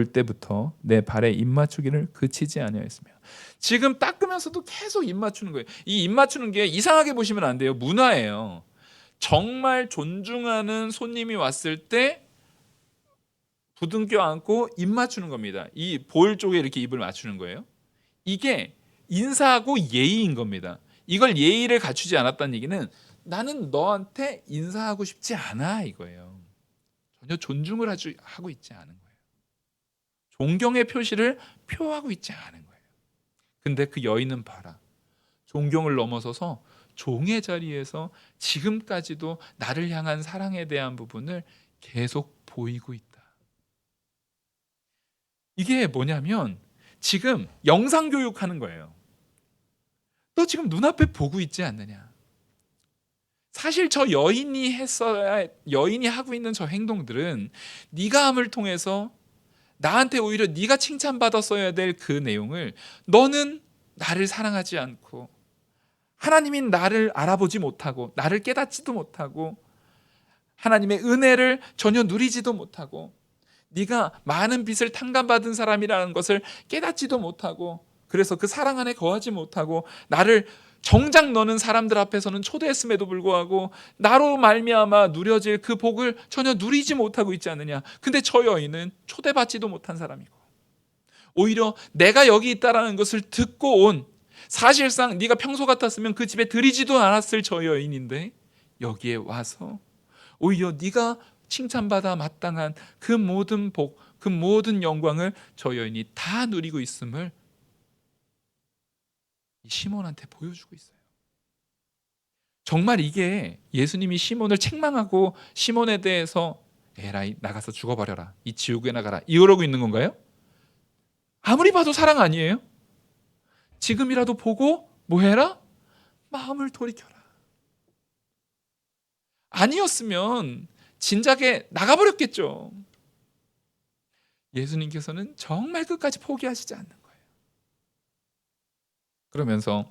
때부터 내 발에 입 맞추기를 그치지 아니하였으며. 지금 닦으면서도 계속 입 맞추는 거예요. 이 입 맞추는 게 이상하게 보시면 안 돼요. 문화예요. 정말 존중하는 손님이 왔을 때 부둥켜 안고 입 맞추는 겁니다. 이 볼 쪽에 이렇게 입을 맞추는 거예요. 이게 인사하고 예의인 겁니다. 이걸 예의를 갖추지 않았다는 얘기는 나는 너한테 인사하고 싶지 않아 이거예요. 전혀 존중을 하고 있지 않은 거예요. 존경의 표시를 표하고 있지 않은 거예요. 근데 그 여인은 봐라. 존경을 넘어서서 종의 자리에서 지금까지도 나를 향한 사랑에 대한 부분을 계속 보이고 있다. 이게 뭐냐면 지금 영상 교육하는 거예요. 너 지금 눈앞에 보고 있지 않느냐? 사실 저 여인이 하고 있는 저 행동들은 네가 함을 통해서 나한테 오히려 네가 칭찬받았어야 될 그 내용을, 너는 나를 사랑하지 않고 하나님인 나를 알아보지 못하고 나를 깨닫지도 못하고 하나님의 은혜를 전혀 누리지도 못하고 네가 많은 빚을 탕감받은 사람이라는 것을 깨닫지도 못하고, 그래서 그 사랑 안에 거하지 못하고 나를 정작 너는 사람들 앞에서는 초대했음에도 불구하고 나로 말미암아 누려질 그 복을 전혀 누리지 못하고 있지 않느냐. 근데 저 여인은 초대받지도 못한 사람이고 오히려 내가 여기 있다라는 것을 듣고 온, 사실상 네가 평소 같았으면 그 집에 들이지도 않았을 저 여인인데 여기에 와서 오히려 네가 칭찬받아 마땅한 그 모든 복, 그 모든 영광을 저 여인이 다 누리고 있음을 이 시몬한테 보여주고 있어요. 정말 이게 예수님이 시몬을 책망하고 시몬에 대해서 에라이 나가서 죽어버려라, 이 지옥에 나가라, 이러고 있는 건가요? 아무리 봐도 사랑 아니에요? 지금이라도 보고 뭐 해라? 마음을 돌이켜라. 아니었으면 진작에 나가버렸겠죠. 예수님께서는 정말 끝까지 포기하시지 않는 거예요. 그러면서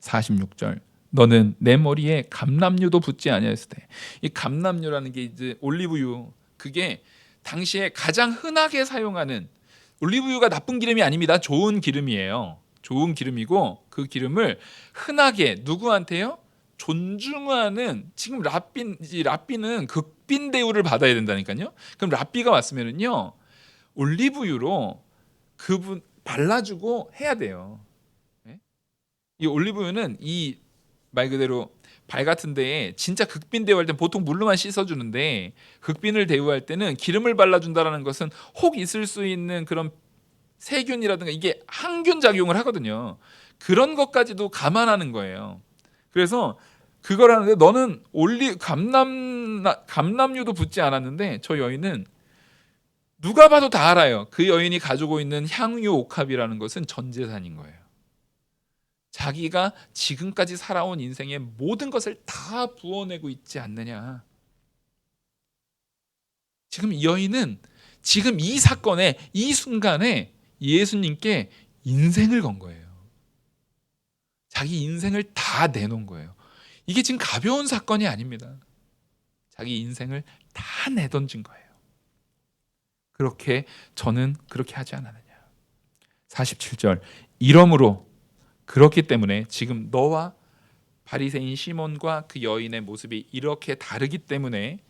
46절, 너는 내 머리에 감람유도 붓지 아니하였을 때, 이 감람유라는 게 이제 올리브유, 그게 당시에 가장 흔하게 사용하는, 올리브유가 나쁜 기름이 아닙니다. 좋은 기름이에요. 좋은 기름이고, 그 기름을 흔하게 누구한테요? 존중하는, 지금 랍비는 극빈 대우를 받아야 된다니까요. 그럼 랍비가 왔으면은요, 올리브유로 그분 발라주고 해야 돼요. 네? 이 올리브유는 이 말 그대로 발 같은 데에 진짜 극빈 대우할 때는 보통 물로만 씻어주는데, 극빈을 대우할 때는 기름을 발라준다라는 것은 혹 있을 수 있는 그런 세균이라든가 이게 항균 작용을 하거든요. 그런 것까지도 감안하는 거예요. 그래서 그걸 하는데, 너는 감람유도 붓지 않았는데, 저 여인은 누가 봐도 다 알아요. 그 여인이 가지고 있는 향유 옥합이라는 것은 전 재산인 거예요. 자기가 지금까지 살아온 인생의 모든 것을 다 부어내고 있지 않느냐. 지금 이 여인은 지금 이 사건에, 이 순간에 예수님께 인생을 건 거예요. 자기 인생을 다 내놓은 거예요. 이게 지금 가벼운 사건이 아닙니다. 자기 인생을 다 내던진 거예요. 그렇게 저는 그렇게 하지 않았느냐. 47절, 이러므로, 그렇기 때문에 지금 너와 바리새인 시몬과 그 여인의 모습이 이렇게 다르기 때문에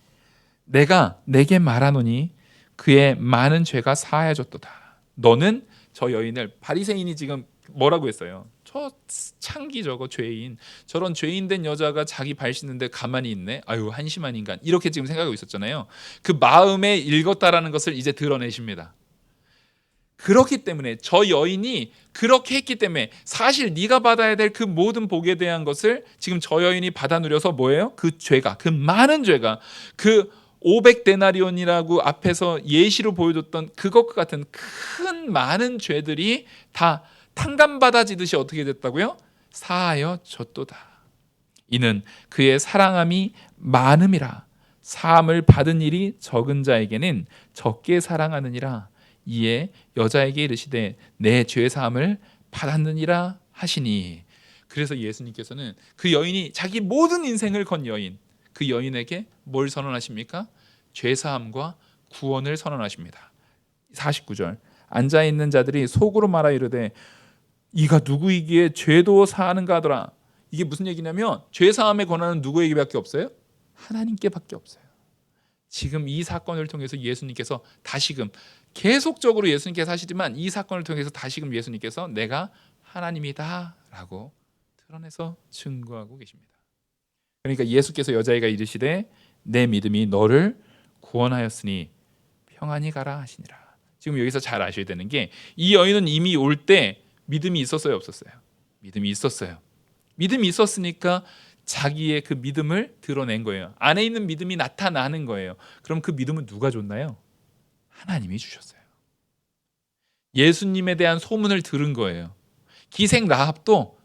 내가 내게 말하노니 그의 많은 죄가 사하여졌도다. 너는 저 여인을, 바리새인이 지금 뭐라고 했어요? 저 창기 저거 죄인, 저런 죄인 된 여자가 자기 발 씻는데 가만히 있네. 아유 한심한 인간. 이렇게 지금 생각하고 있었잖아요. 그 마음에 읽었다라는 것을 이제 드러내십니다. 그렇기 때문에, 저 여인이 그렇게 했기 때문에 사실 네가 받아야 될 그 모든 복에 대한 것을 지금 저 여인이 받아 누려서 뭐예요? 그 죄가, 그 많은 죄가, 그 500데나리온이라고 앞에서 예시로 보여줬던 그것과 같은 큰 많은 죄들이 다 탕감받아지듯이 어떻게 됐다고요? 사하여 졌도다. 이는 그의 사랑함이 많음이라. 사함을 받은 일이 적은 자에게는 적게 사랑하느니라. 이에 여자에게 이르시되 내 죄 사함을 받았느니라 하시니. 그래서 예수님께서는 그 여인이 자기 모든 인생을 건 여인, 그 여인에게 뭘 선언하십니까? 죄 사함과 구원을 선언하십니다. 49절, 앉아 있는 자들이 속으로 말하 이르되 이가 누구이기에 죄도 사하는가 하더라. 이게 무슨 얘기냐면, 죄 사함의 권한은 누구에게밖에 없어요? 하나님께밖에 없어요. 지금 이 사건을 통해서 예수님께서 다시금, 계속적으로 예수님께서 하시지만 이 사건을 통해서 다시금 예수님께서 내가 하나님이다라고 드러내서 증거하고 계십니다. 그러니까 예수께서 여자애가 이르시되 내 믿음이 너를 구원하였으니 평안히 가라 하시니라. 지금 여기서 잘 아셔야 되는 게, 이 여인은 이미 올 때 믿음이 있었어요, 없었어요? 믿음이 있었어요. 믿음이 있었으니까 자기의 그 믿음을 드러낸 거예요. 안에 있는 믿음이 나타나는 거예요. 그럼 그 믿음은 누가 줬나요? 하나님이 주셨어요. 예수님에 대한 소문을 들은 거예요. 기생 라합도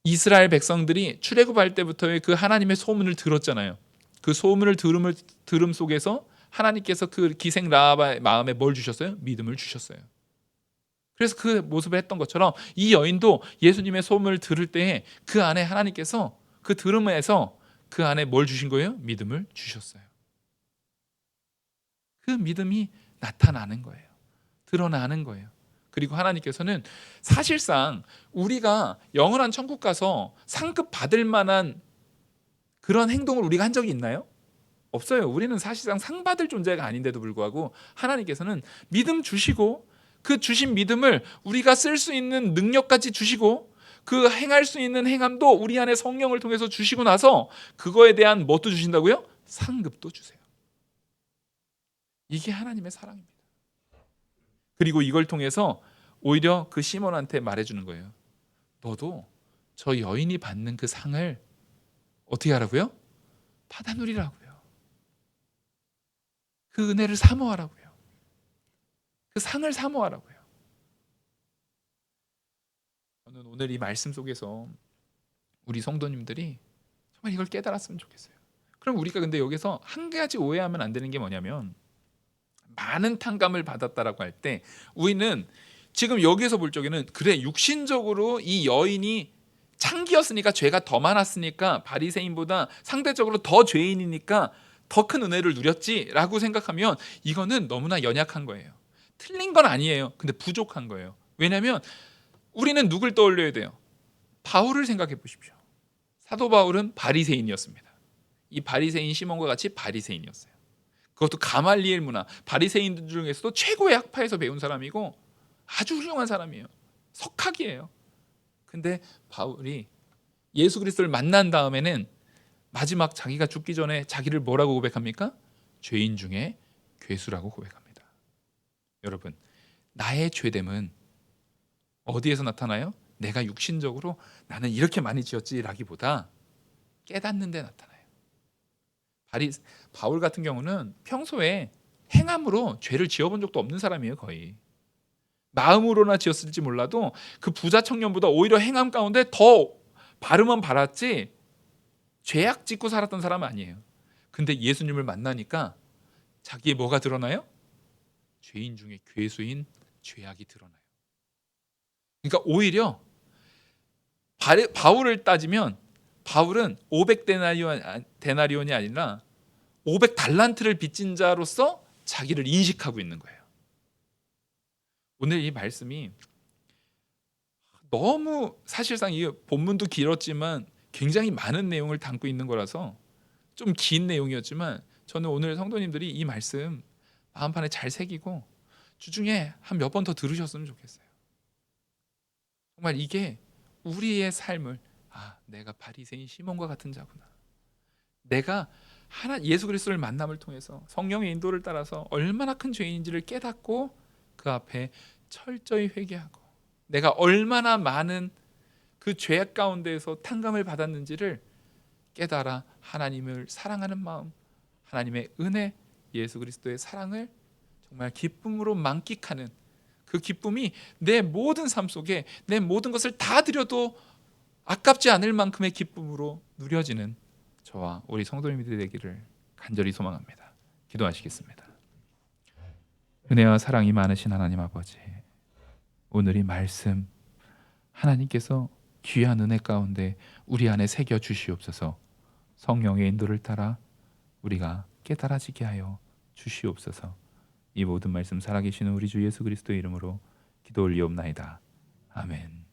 이스라엘 백성들이 출애굽할 때부터의 그 하나님의 소문을 들었잖아요. 그 소문을 들음 속에서 하나님께서 그 기생 라합의 마음에 뭘 주셨어요? 믿음을 주셨어요. 그래서 그 모습을 했던 것처럼 이 여인도 예수님의 소문을 들을 때에 그 안에 하나님께서 그 들음에서 그 안에 뭘 주신 거예요? 믿음을 주셨어요. 그 믿음이 나타나는 거예요. 드러나는 거예요. 그리고 하나님께서는 사실상 우리가 영원한 천국 가서 상급 받을 만한 그런 행동을 우리가 한 적이 있나요? 없어요. 우리는 사실상 상 받을 존재가 아닌데도 불구하고 하나님께서는 믿음 주시고, 그 주신 믿음을 우리가 쓸 수 있는 능력까지 주시고, 그 행할 수 있는 행함도 우리 안에 성령을 통해서 주시고 나서 그거에 대한 뭣도 주신다고요? 상급도 주세요. 이게 하나님의 사랑입니다. 그리고 이걸 통해서 오히려 그 시몬한테 말해주는 거예요. 너도 저 여인이 받는 그 상을 어떻게 하라고요? 받아 누리라고요. 그 은혜를 사모하라고요. 그 상을 사모하라고요. 저는 오늘 이 말씀 속에서 우리 성도님들이 정말 이걸 깨달았으면 좋겠어요. 그럼 우리가 근데 여기서 한 가지 오해하면 안 되는 게 뭐냐면, 많은 탕감을 받았다라고 할 때 우리는 지금 여기서 볼 적에는 그래, 육신적으로 이 여인이 창기였으니까 죄가 더 많았으니까 바리새인보다 상대적으로 더 죄인이니까 더 큰 은혜를 누렸지라고 생각하면 이거는 너무나 연약한 거예요. 틀린 건 아니에요. 근데 부족한 거예요. 왜냐하면 우리는 누굴 떠올려야 돼요? 바울을 생각해 보십시오. 사도 바울은 바리새인이었습니다. 이 바리새인 시몬과 같이 바리새인이었어요. 그것도 가말리엘 문화, 바리새인들 중에서도 최고의 학파에서 배운 사람이고 아주 훌륭한 사람이에요. 석학이에요. 근데 바울이 예수 그리스도를 만난 다음에는 마지막 자기가 죽기 전에 자기를 뭐라고 고백합니까? 죄인 중에 괴수라고 고백합니다. 여러분, 나의 죄됨은 어디에서 나타나요? 내가 육신적으로 나는 이렇게 많이 지었지라기보다 깨닫는 데 나타나요. 바울 같은 경우는 평소에 행함으로 죄를 지어본 적도 없는 사람이에요. 거의 마음으로나 지었을지 몰라도 그 부자 청년보다 오히려 행함 가운데 더 바르면 바랐지 죄악 짓고 살았던 사람은 아니에요. 근데 예수님을 만나니까 자기의 뭐가 드러나요? 죄인 중에 괴수인 죄악이 드러나요. 그러니까 오히려 바울을 따지면 바울은 500데나리온이 아니라 500달란트를 빚진 자로서 자기를 인식하고 있는 거예요. 오늘 이 말씀이 너무 사실상 이 본문도 길었지만 굉장히 많은 내용을 담고 있는 거라서 좀 긴 내용이었지만 저는 오늘 성도님들이 이 말씀 마음판에 잘 새기고 주중에 한 몇 번 더 들으셨으면 좋겠어요. 정말 이게 우리의 삶을 내가 바리새인 시몬과 같은 자구나. 내가 예수 그리스도를 만남을 통해서 성령의 인도를 따라서 얼마나 큰 죄인인지를 깨닫고 그 앞에 철저히 회개하고 내가 얼마나 많은 그 죄악 가운데에서 탕감을 받았는지를 깨달아 하나님을 사랑하는 마음, 하나님의 은혜, 예수 그리스도의 사랑을 정말 기쁨으로 만끽하는 그 기쁨이 내 모든 삶 속에 내 모든 것을 다 드려도 아깝지 않을 만큼의 기쁨으로 누려지는 저와 우리 성도님들이 되기를 간절히 소망합니다. 기도하시겠습니다. 은혜와 사랑이 많으신 하나님 아버지, 오늘 이 말씀 하나님께서 귀한 은혜 가운데 우리 안에 새겨 주시옵소서. 성령의 인도를 따라 우리가 깨달아지게 하여 주시옵소서. 이 모든 말씀 살아계시는 우리 주 예수 그리스도의 이름으로 기도 올리옵나이다. 아멘.